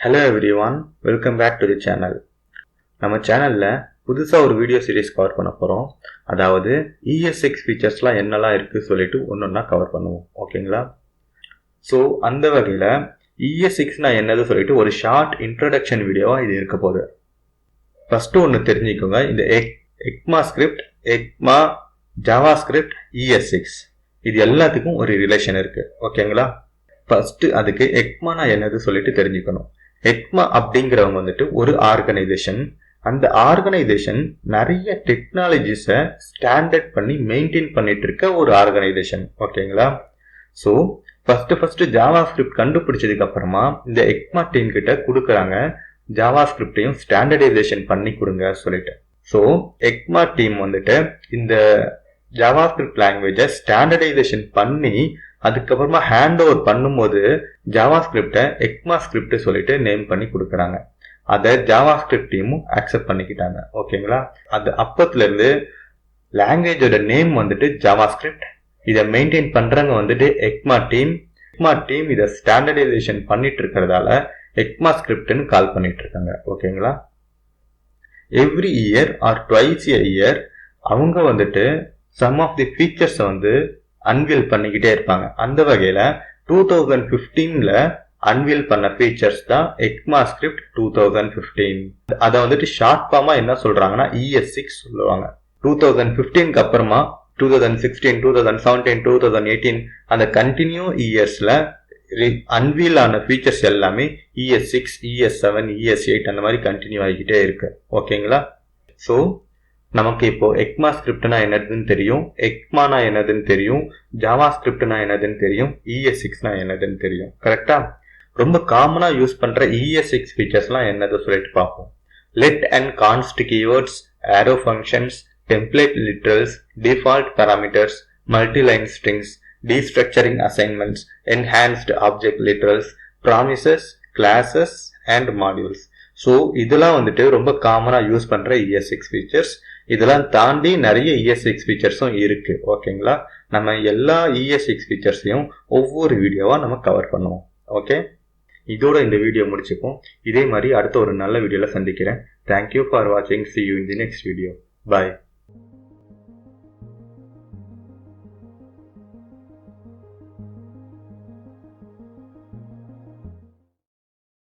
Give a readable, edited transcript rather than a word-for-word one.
Hello everyone, welcome back to the channel. நம்ம சேனல்ல புதுசா ஒரு வீடியோ சீரிஸ் கவர் பண்ண போறோம். அதாவது ES6 ஃபீச்சர்ஸ்லாம் என்னெல்லாம் இருக்கு சொல்லிட்டு ஒன்னொன்னா கவர் பண்ணுவோம். ஓகேங்களா? சோ அந்த வகையில ES6னா என்னது சொல்லிட்டு ஒரு ஷார்ட் இன்ட்ரோடக்ஷன் வீடியோவா இது இருக்க போகுது. ஃபர்ஸ்ட் ஒன்னு தெரிஞ்சுக்கோங்க. இந்த ECMAScript, ECMA, JavaScript, ES6 இது எல்லாத்துக்கும் ஒரு ரிலேஷன் இருக்கு. ஓகேங்களா? ஃபர்ஸ்ட் அதுக்கு ECMAனா என்னது சொல்லிட்டு தெரிஞ்சுக்கணும். ECMA அப்படிங்கிறவங்க வந்துட்டு ஒரு ஆர்கனைசேஷன். அந்த ஆர்கனைசேஷன் நிறைய டெக்னாலஜிஸை ஸ்டாண்டர்ட் பண்ணி மெயின்டைன் பண்ணிட்டு இருக்க ஒரு ஆர்கனைசேஷன். ஓகேங்களா? ஸோ ஃபர்ஸ்ட் JavaScript கண்டுபிடிச்சதுக்கு அப்புறமா இந்த ECMA டீம் கிட்ட கொடுக்குறாங்க, JavaScripடையும் ஸ்டாண்டர்டைசேஷன் பண்ணி கொடுங்க சொல்லிட்டு. ஸோ ECMA டீம் வந்துட்டு இந்த JavaScript லாங்குவேஜை ஸ்டாண்டர்டைசேஷன் பண்ணி அதுக்கப்புறமா ஹேண்ட் ஓவர் பண்ணும்போது JavaScriptை ECMAScript சொல்லிட்டு நேம் பண்ணி கொடுக்குறாங்க. அதை JavaScript டீமும் அக்செப்ட் பண்ணிக்கிட்டாங்க. ஓகேங்களா? அது அப்பத்துல இருந்து லாங்குவேஜோட நேம் வந்துட்டு JavaScript. இதை மெயின்டைன் பண்றவங்க வந்துட்டு ECMA டீம் இதை ஸ்டாண்டர்டைசேஷன் பண்ணிட்டு இருக்கிறதால ECMAScriptனு கால் பண்ணிட்டு இருக்காங்க. ஓகேங்களா? எவ்ரி இயர் ஆர் ட்வைஸ் எ இயர் அவங்க வந்துட்டு சம் ஆஃப் தி ஃபீச்சர்ஸ் வந்து அன்வீல் பண்ணிக்கிட்டே இருப்பாங்க. அந்த வகையில 2015ல அன்வீல் பண்ண ஃபீச்சர்ஸ் தான் ECMAScript 2015. அதை வந்துட்டு ஷார்ட் ஃபார்மா என்ன சொல்றாங்கன்னா ES6 சொல்லுவாங்க. 2015க்கு அப்புறமா 2016, 2017, 2018 அந்த கண்டினியூ இயர்ஸ்ல அன்வீல் ஆன ஃபீச்சர்ஸ் எல்லாமே ES6, ES7, ES8 அந்த மாதிரி கண்டினியூ ஆகிக்கிட்டே இருக்கு. ஓகேங்களா? ஸோ நமக்கு இப்போ ECMAScriptனா என்னதுன்னு தெரியும், ECMAனா என்னதுன்னு தெரியும், JavaScriptனா என்னதுன்னு தெரியும், ES6னா என்னதுன்னு தெரியும். கரெக்டா? ரொம்ப காமனா யூஸ் பண்ற ES6 ஃபீச்சர்ஸ்லாம் என்னது சொல்லிட்டு பார்ப்போம். let and const keywords, arrow functions, template literals, default parameters, multi-line strings, destructuring assignments, enhanced object literals, promises, classes and modules. So இதெல்லாம் வந்துட்டு ரொம்ப காமனா யூஸ் பண்ற ES6 ஃபீச்சர்ஸ். இதெல்லாம் தாண்டி நிறைய ES6 ஃபீச்சர்ஸும் இருக்கு. ஓகேங்களா? நம்ம எல்லா ES6 ஃபீச்சர்ஸையும் ஒவ்வொரு வீடியோவா நம்ம கவர் பண்ணுவோம். ஓகே, இதோட இந்த வீடியோ முடிச்சுப்போம். இதே மாதிரி அடுத்த ஒரு நல்ல வீடியோல சந்திக்கிறேன். தேங்க்யூ ஃபார் வாட்சிங். See you in the next video. Bye.